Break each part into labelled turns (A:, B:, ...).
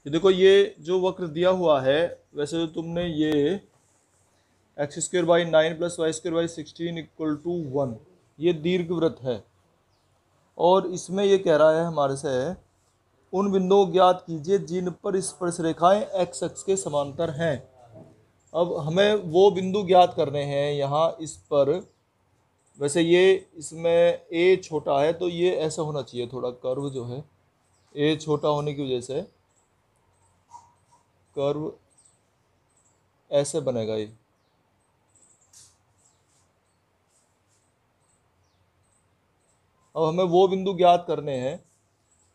A: ये देखो, ये जो वक्र दिया हुआ है, वैसे तो तुमने ये x² / 9 + y² / 16 = 1, ये दीर्घवृत्त है। और इसमें ये कह रहा है हमारे से, उन बिंदुओं को ज्ञात कीजिए जिन पर स्पर्श रेखाएं x अक्ष के समांतर हैं। अब हमें वो बिंदु ज्ञात करने हैं यहाँ इस पर। वैसे ये इसमें a छोटा है तो ये ऐसा होना चाहिए, थोड़ा कर्व जो है a छोटा होने की वजह से कर्व ऐसे बनेगा ये। अब हमें वो बिंदु ज्ञात करने हैं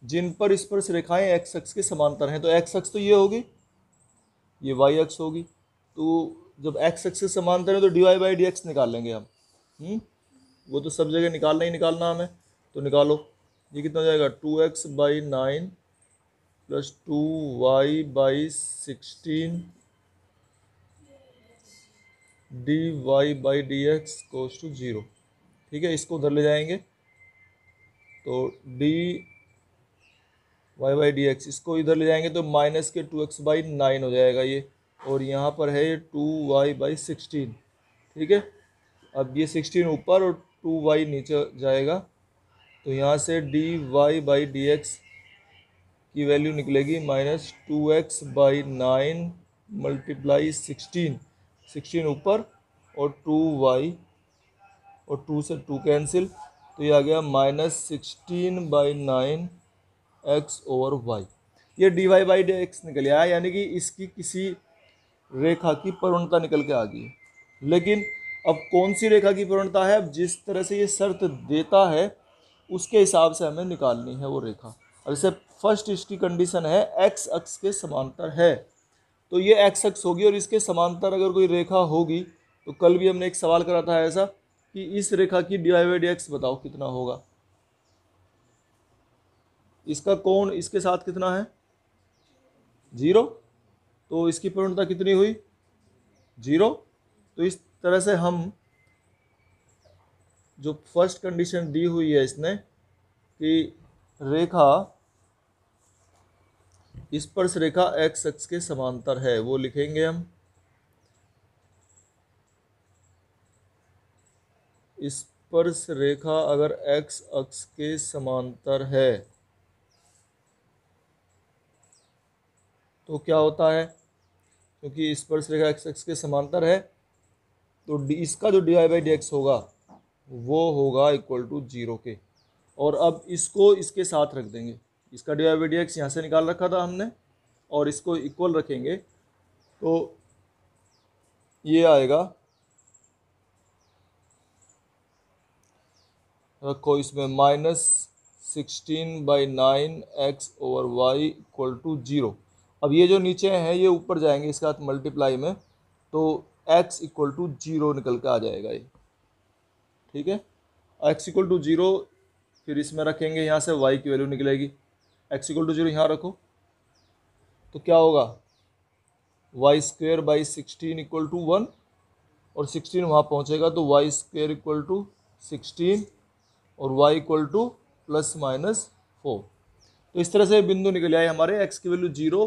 A: जिन पर स्पर्श रेखाएं x अक्ष के समांतर हैं। तो x अक्ष तो ये होगी, ये y अक्ष होगी। तो जब x अक्ष से समांतर है तो dy/dx निकाल लेंगे हम। वो तो सब जगह निकालना ही निकालना हमें, तो निकालो। ये कितना हो जाएगा, 2x/9 + 2y/16 dy/dx = 0। ठीक है, इसको उधर ले जाएंगे तो dy/dx, इसको इधर ले जाएंगे तो माइनस के 2x/9 हो जाएगा ये, और यहाँ पर है ये 2y/16। ठीक है, अब ये 16 ऊपर और 2y नीचे जाएगा, तो यहाँ से dy/dx की वैल्यू निकलेगी -2x/9 × 16, 16 ऊपर और 2y, और 2 से 2 कैंसिल, तो ये आ गया -16/9 x/y। ये dy/dx निकल आया, यानी कि इसकी किसी रेखा की प्रवणता निकल के आ गई है। लेकिन अब कौन सी रेखा की प्रवणता है, अब जिस तरह से ये शर्त देता है उसके हिसाब से हमें निकालनी है वो रेखा। अब जैसे फर्स्ट इसकी कंडीशन है x अक्ष के समांतर है, तो ये x अक्ष होगी और इसके समांतर अगर कोई रेखा होगी, तो कल भी हमने एक सवाल करा था ऐसा कि इस रेखा की dy/dx बताओ कितना होगा। इसका कोण इसके साथ कितना है, 0, तो इसकी प्रवणता कितनी हुई, 0। तो इस तरह से हम जो फर्स्ट कंडीशन दी हुई है इसने कि रेखा स्पर्श रेखा x अक्ष के समांतर है, वो लिखेंगे हम। स्पर्श रेखा अगर x अक्ष के समांतर है तो क्या होता है, क्योंकि स्पर्श रेखा x अक्ष के समांतर है तो इसका जो dy/dx होगा वो होगा =0 के। और अब इसको इसके साथ रख देंगे, इसका dy/dx यहाँ से निकाल रखा था हमने, और इसको इक्वल रखेंगे तो ये आएगा, रखो इसमें -16/9 x/y = 0। अब ये जो नीचे हैं ये ऊपर जाएंगे इसके साथ मल्टीप्लाई में, तो x = 0 निकल के आ जाएगा ये। ठीक है, x = 0, फिर इसमें रखेंगे, यहाँ से y की वैल्यू निकलेगी। x = 0 यहाँ रखो तो क्या होगा, y² / 16 = 1, और 16 वहाँ पहुँचेगा तो y² = 16 और y = ±4। तो इस तरह से बिंदु निकल आए हमारे, x की वैल्यू 0,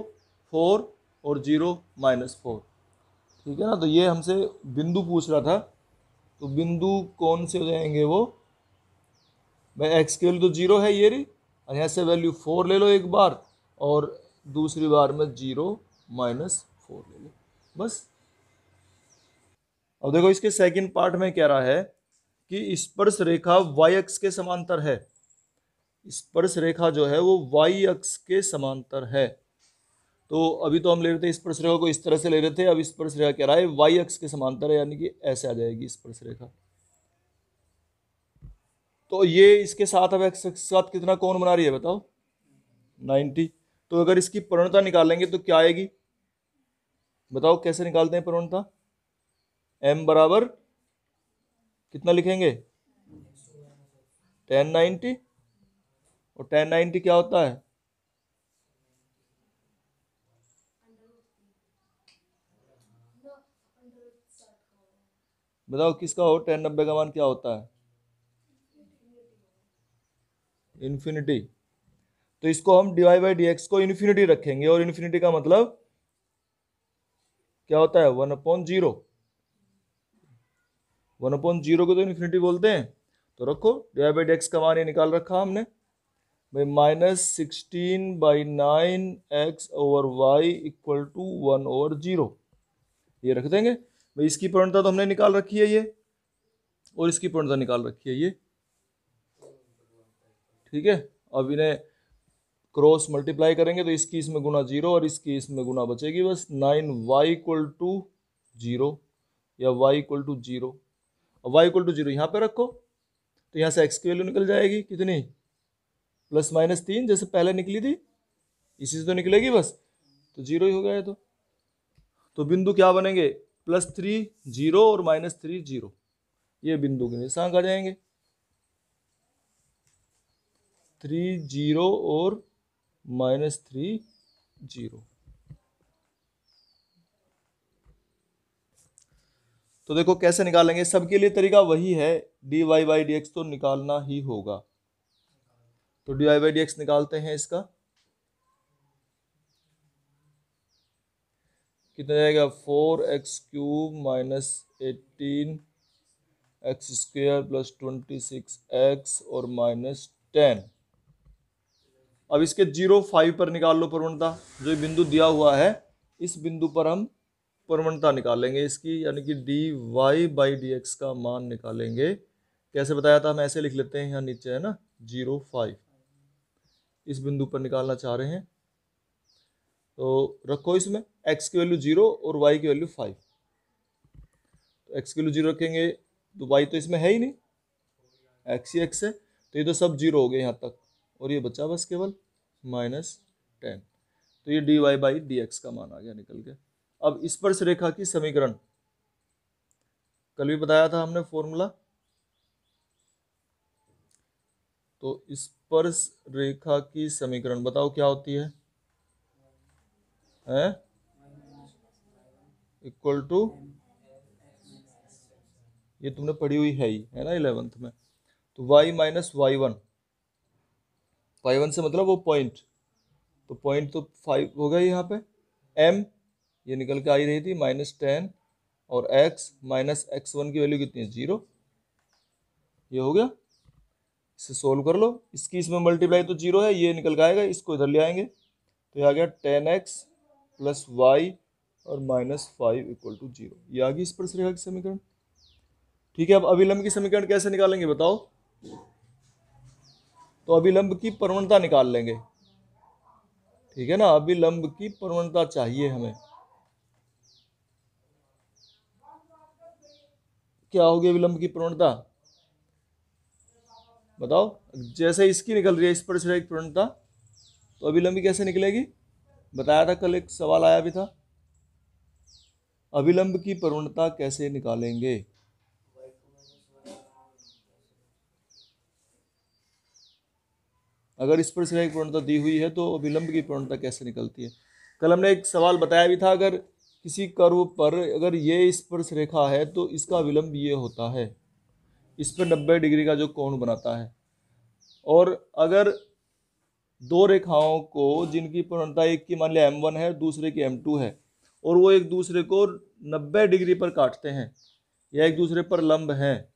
A: 4 और 0 -4। ठीक है ना, तो ये हमसे बिंदु पूछ रहा था, तो बिंदु कौन से हो जाएंगे वो, भाई x की वैल्यू तो 0 है ये रही, और यहाँ से वैल्यू 4 ले लो एक बार, और दूसरी बार में 0 -4 ले लो, बस। अब देखो इसके सेकंड पार्ट में कह रहा है कि स्पर्श रेखा y अक्ष के समांतर है। स्पर्श रेखा जो है वो y अक्ष के समांतर है। तो अभी तो हम ले रहे थे स्पर्श रेखा को इस तरह से ले रहे थे, अब स्पर्श रेखा कह रहा है y अक्ष के समांतर है, यानी कि ऐसे आ जाएगी स्पर्श रेखा। तो ये इसके साथ अब x के साथ कितना कोण बना रही है बताओ, 90। तो अगर इसकी प्रवणता निकालेंगे तो क्या आएगी बताओ, कैसे निकालते हैं प्रवणता, m बराबर कितना लिखेंगे, tan 90, और tan 90 क्या होता है, बताओ किसका हो, tan 90 का मान क्या होता है, इन्फिनिटी। तो इसको हम dy बाई डी एक्स को इन्फिनिटी रखेंगे, और इन्फिनिटी का मतलब क्या होता है, 1/0। 1/0 को तो इन्फिनिटी बोलते हैं। तो रखो dy बाई डी एक्स का मान ये निकाल रखा हमने भाई, -16/9x/y इक्वल टू 1/0। ये रख देंगे भाई। इसकी पूर्णता तो हमने निकाल रखी है ये, और इसकी पूर्णता निकाल रखी है ये, ठीक है। अब इन्हें क्रॉस मल्टीप्लाई करेंगे तो इसकी इसमें गुना 0 और इसकी इसमें गुना बचेगी बस 9y इक्वल टू 0 या y इक्वल टू 0। और y इक्वल टू 0 यहाँ पे रखो तो यहाँ से x की वैल्यू निकल जाएगी कितनी, +-3 जैसे पहले निकली थी, इसी से तो निकलेगी बस, तो 0 ही हो गया है। तो बिंदु क्या बनेंगे, +3 0 और -3 0, ये बिंदु के निशान आ जाएंगे, 3 0 और -3 0। तो देखो कैसे निकालेंगे, सबके लिए तरीका वही है, dy बाई डी एक्स तो निकालना ही होगा। तो dy बाई डी एक्स निकालते हैं, इसका कितना जाएगा, 4x³ -18x² + 26x और -10। अब इसके 0,5 पर निकाल लो प्रवणता, जो बिंदु दिया हुआ है इस बिंदु पर हम प्रवणता निकालेंगे इसकी, यानी कि dy बाई डी एक्स का मान निकालेंगे। कैसे बताया था, हम ऐसे लिख लेते हैं, यहाँ नीचे है ना 0,5, इस बिंदु पर निकालना चाह रहे हैं। तो रखो इसमें x की वैल्यू 0 और y की वैल्यू 5। तो x की वैल्यू 0 रखेंगे तो y तो इसमें है ही नहीं, x ही x है, तो ये तो सब 0 हो गए यहाँ तक, और ये बचा बस केवल -10। तो ये dy बाई डी एक्स का मान आ गया निकल के। अब स्पर्श रेखा की समीकरण, कल भी बताया था हमने फॉर्मूला। तो स्पर्श रेखा की समीकरण बताओ क्या होती है, इक्वल टू, ये तुमने पढ़ी हुई है ही है ना 11th में। तो y माइनस y1, y1 से मतलब वो पॉइंट, तो पॉइंट तो 5 हो गया यहाँ पे, m ये निकल के आई रही थी -10, और x माइनस x1 की वैल्यू कितनी है 0, ये हो गया। इसे सोल्व कर लो, इसकी इसमें मल्टीप्लाई तो 0 है, ये निकल के आएगा, इसको इधर ले आएंगे तो ये आ गया 10x + y और -5 इक्वल टू 0। ये आ गई स्पर्श रेखा की समीकरण, ठीक है। अब अभिलंब की समीकरण कैसे निकालेंगे बताओ, तो अभिलंब की प्रवणता निकाल लेंगे, ठीक है ना। अभिलंब की प्रवणता चाहिए हमें, क्या होगी अभिलंब की प्रवणता बताओ। जैसे इसकी निकल रही है स्पर्श रेखा की प्रवणता, तो अभिलंब की कैसे निकलेगी, बताया था कल, एक सवाल आया भी था, अभिलंब की प्रवणता कैसे निकालेंगे। अगर स्पर्श रेखा की प्रवणता दी हुई है तो अभिलंब की प्रवणता कैसे निकलती है। कल हमने एक सवाल बताया भी था, अगर किसी कर्व पर अगर ये स्पर्श रेखा है तो इसका अभिलंब ये होता है, इस पर 90 डिग्री का जो कोण बनाता है। और अगर दो रेखाओं को जिनकी प्रवणता एक की मान लिया m1 है, दूसरे की m2 है, और वो एक दूसरे को 90 डिग्री पर काटते हैं या एक दूसरे पर लंब हैं,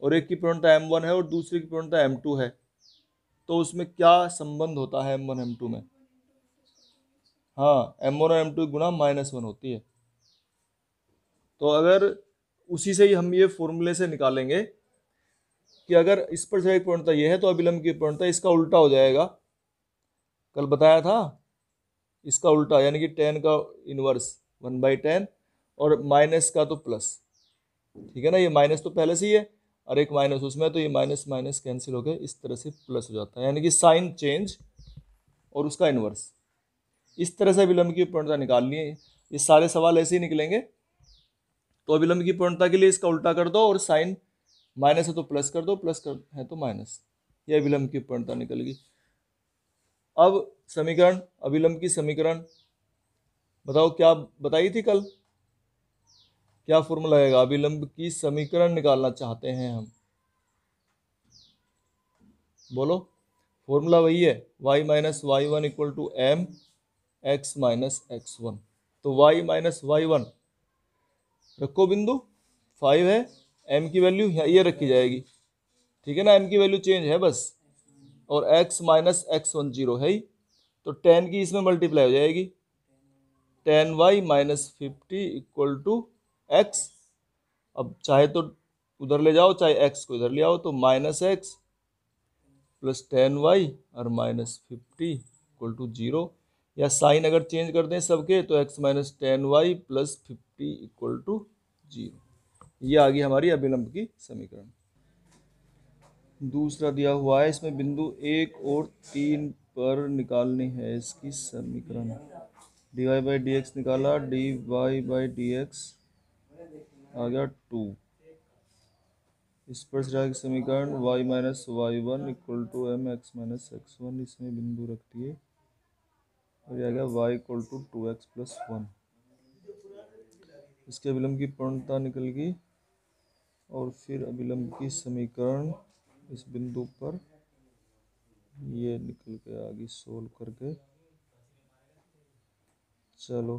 A: और एक की प्रवणता m1 है और दूसरे की प्रवणता m2 है, तो उसमें क्या संबंध होता है m1 m2 में, हाँ m1 और m2 गुणा -1 होती है। तो अगर उसी से ही हम ये फॉर्मूले से निकालेंगे कि अगर स्पर्श रेखा की प्रवणता ये है तो अभिलंब की प्रवणता इसका उल्टा हो जाएगा, कल बताया था, इसका उल्टा, यानी कि 10 का इनवर्स 1/10 और माइनस का तो प्लस, ठीक है ना। ये माइनस तो पहले से ही है और एक माइनस उसमें, तो ये माइनस माइनस कैंसिल हो गए, इस तरह से प्लस हो जाता है, यानी कि साइन चेंज और उसका इनवर्स, इस तरह से अभिलंब की प्रवणता निकालनी है। ये सारे सवाल ऐसे ही निकलेंगे। तो अभिलंब की प्रवणता के लिए इसका उल्टा कर दो, और साइन माइनस है तो प्लस कर दो, प्लस कर है तो माइनस, ये अभिलंब की प्रवणता निकलेगी। अब समीकरण, अभिलंब की समीकरण बताओ क्या बताई थी कल, क्या फॉर्मूला आएगा, अभिलंब की समीकरण निकालना चाहते हैं हम, बोलो फॉर्मूला वही है, y minus Y one equal to M x minus x one. तो y माइनस वाई वन रखो बिंदु 5 है, m की वैल्यू ये रखी जाएगी, ठीक है ना, m की वैल्यू चेंज है बस, और x minus x one zero है ही, तो 10 की इसमें मल्टीप्लाई हो जाएगी, 10y minus 50 equal to x। अब चाहे तो उधर ले जाओ, चाहे x को इधर ले आओ, तो माइनस एक्स प्लस 10y और माइनस 50 इक्वल टू जीरो, या साइन अगर चेंज कर दें सबके तो x minus 10y plus 50 equal to zero. ये आ गई हमारी अभिलंब की समीकरण। दूसरा दिया हुआ है, इसमें बिंदु 1 और 3 पर निकालनी है इसकी समीकरण। dy बाई डी एक्स निकाला, dy बाई डी एक्स आ गया 2। इस पर की समीकरण y minus Y one equal to M x minus x one, इसमें बिंदु रख दिए, और यह आ गया y equal to 2x plus 1। इसके अभिलंब की पूर्णता निकल गई, और फिर अभिलंब की समीकरण इस बिंदु पर ये निकल के आगे सोल्व करके। चलो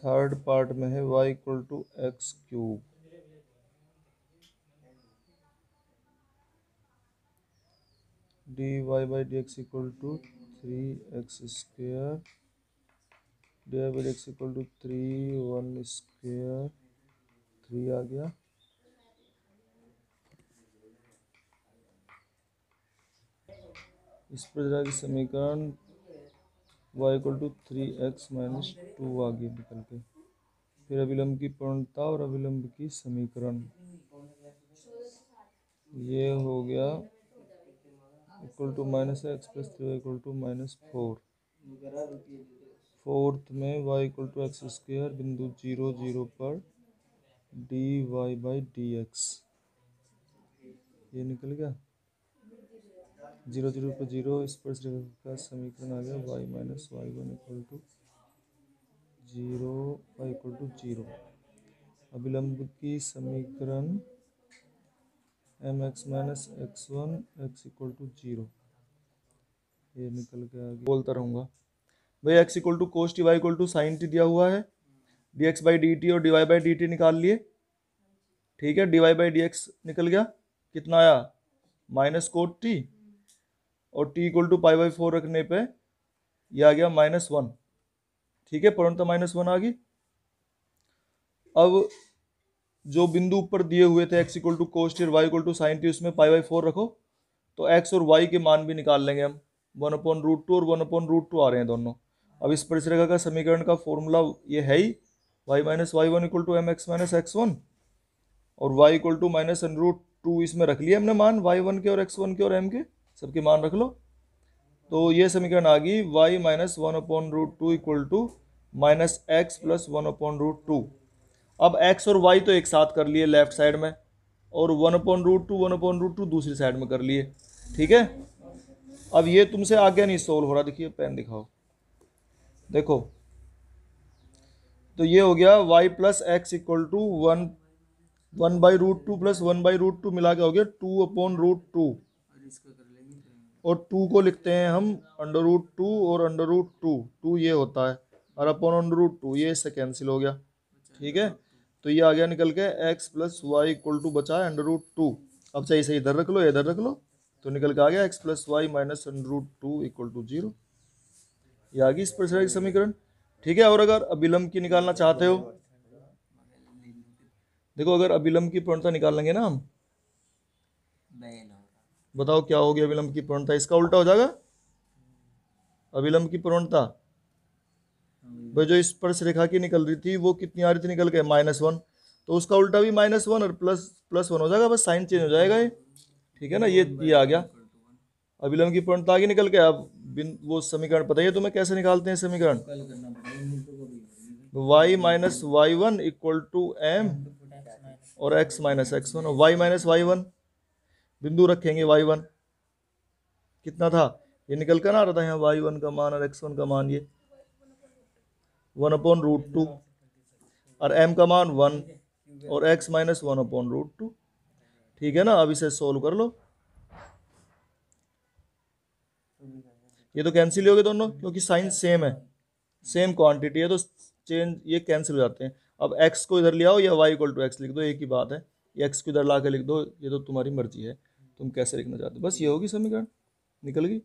A: थर्ड पार्ट में है y equal to x cube, dy by D x equal to 3x square, d by D x equal to 3 1 square 3 आ गया। इस प्रकार की समीकरण y equal to 3x minus 2 आ गई निकल के। फिर अभिलंब की पूर्णता और अभिलंब की समीकरण, ये हो गया equal to minus x plus 3 equal to minus 4। Fourth में y equal to x square बिंदु 0 0 पर dy बाई डी एक्स, ये निकल गया 0 0 पर 0। इस पर का समीकरण आ गया y minus Y one equal to 0 y equal to 0। अभिलंब की समीकरण M x minus x one X equal to 0, ये निकल के आगे बोलता रहूँगा भाई। x equal to cos T Y equal to sine T दिया हुआ है, D X by D T और D Y by D T निकाल लिए, ठीक है। D Y by D X निकल गया, कितना आया माइनस कोट टी, और t equal to pi by 4 रखने पे ये आ गया माइनस 1, ठीक है, पूर्णतः माइनस 1 आ गई। अब जो बिंदु ऊपर दिए हुए थे x equal to cos t और y equal to sine t, उसमें पाई बाई 4 रखो, तो x और y के मान भी निकाल लेंगे हम, 1/√2 और 1/√2 आ रहे हैं दोनों। अब इस परिरेखा का समीकरण का फॉर्मूला ये है ही, y minus Y one equal to M x minus x one, और y इक्वल टू माइनस √2 इसमें रख लिया हमने मान, y1 के और x1 के और m के सबके मान रख लो। तो ये समीकरण आ गई y minus 1/√2 equal to minus x plus 1/√2। अब x और y तो एक साथ कर लिए लेफ्ट साइड में, और 1/√2 दूसरी साइड में कर लिए, ठीक है। अब ये तुमसे आगे नहीं सोल्व हो रहा, देखिए पेन दिखाओ, देखो, तो ये हो गया y plus x equal to 1/√2 plus 1/√2 मिला के हो गया 2/√2, और 2 को लिखते हैं हम √2 और √2, 2 ये होता है, और अपॉन √2 ये इससे कैंसिल हो गया, ठीक है। तो ये आ गया निकल के x plus y equal to बचा है √2। अब चाहिए सही इधर रख लो, इधर रख लो, तो निकल के आ गया x plus y minus √2 equal to 0। ये आ गई इस प्रकार की समीकरण, ठीक है। और अगर अभिलंब की निकालना चाहते हो, देखो अगर अभिलंब की पूर्णता निकालेंगे ना हम, बताओ क्या हो गया अभिलंब की पूर्णता, इसका उल्टा हो जाएगा अभिलंब की पूर्णता। भाई जो स्पर्श रेखा की निकल रही थी वो कितनी आ रही थी निकल के -1, तो उसका उल्टा भी -1 और +1 हो जाएगा, बस साइन चेंज हो जाएगा ये, ठीक है ना। ये आ गया अभिलंब की पूर्णता आगे निकल के। अब वो समीकरण पता है तुम्हें कैसे निकालते हैं समीकरण, y minus Y one equal to m और x minus x one, y minus Y one बिंदु रखेंगे, y1 कितना था ये निकल कर आ रहा था यहाँ, y1 का मान और x1 का मान ये 1/√2, और m का मान 1 और x माइनस 1/√2, ठीक है ना। अब इसे सोल्व कर लो, ये तो कैंसिल हो गए दोनों, क्योंकि साइन सेम है, सेम क्वांटिटी है, तो चेंज ये कैंसिल हो जाते हैं। अब x को इधर ले आओ या y इक्वल टू एक्स लिख दो, एक ही बात है। ये x को इधर ला के लिख दो, ये तो तुम्हारी मर्जी है, तुम कैसे लिखना चाहते हो। बस ये होगी समीकरण, निकल गई।